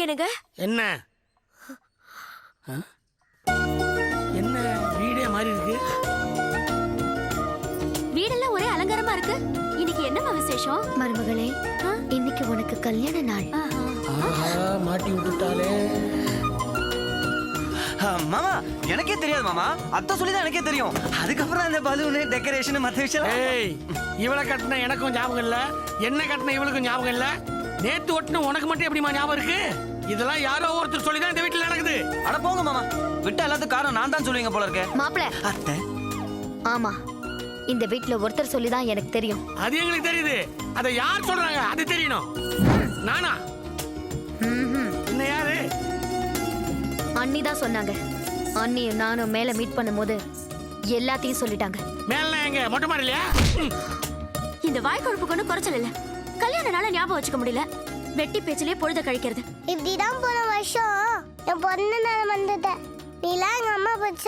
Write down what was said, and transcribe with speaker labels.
Speaker 1: என்னங்க?
Speaker 2: என்ன என்ன வீடே மாதிரி இருக்கு?
Speaker 1: வீடெல்லாம் ஒரே அலங்காரமா இருக்கு. இன்னைக்கு என்னமா விசேஷம்?
Speaker 3: மருமகளே, இன்னைக்கு உனக்கு கல்யாண நாள்.
Speaker 2: ஆஹா, மாட்டி விட்டுட்டாலே.
Speaker 4: மாமா எனக்கே தெரியாது மாமா, அத்தை சொல்லிதான் எனக்கே தெரியும். அதுக்கப்புறம் அந்த பலூனு டெக்கரேஷன் மற்ற விஷயம்.
Speaker 2: ஏய், இவளை கட்டின எனக்கும் ஞாபகம் இல்ல, என்ன கட்டின இவளுக்கும் ஞாபகம் இல்ல. நேத்து ஒட்டுன உனக்கு மட்டும் எப்படிமா ஞாபகம் இருக்கு? இதெல்லாம் யாரோ ஒருத்தர் சொல்லிதான் இந்த வீட்டுல நடக்குது.
Speaker 4: அட போங்க மாமா, விட்ட எல்லாத்துக்கும் காரணம் நான் தான் சொல்லுவீங்க போல இருக்கேன்.
Speaker 3: மாப்பிள,
Speaker 4: அத்தை
Speaker 3: ஆமா, இந்த வீட்டுல ஒருத்தர் சொல்லிதான் எனக்கு தெரியும்.
Speaker 2: அது எங்களுக்கு தெரியுது. அதை யார் சொல்றாங்க அது தெரியணும். நானா? என்ன யாரு?
Speaker 3: அண்ணி தான் சொன்னாங்க. அண்ணியும் நானும் மேல மீட் பண்ணும்போது எல்லாத்தையும் சொல்லிட்டாங்க.
Speaker 2: மேல எங்க மொட்டை மாடிலையா?
Speaker 1: இந்த வாய் கொழுப்புக்கு ஒன்றும் குறைச்சல் இல்ல. கல்யாண நாள ஞாபகம் வச்சுக்க முடியல. வெட்டி பேச்சிலே பொழுத கழிக்கிறது.
Speaker 5: இப்படிதான் போன வருஷம் என் பொண்ணு நான் வந்தத நீலாம் எங்க அம்மா பிடிச்ச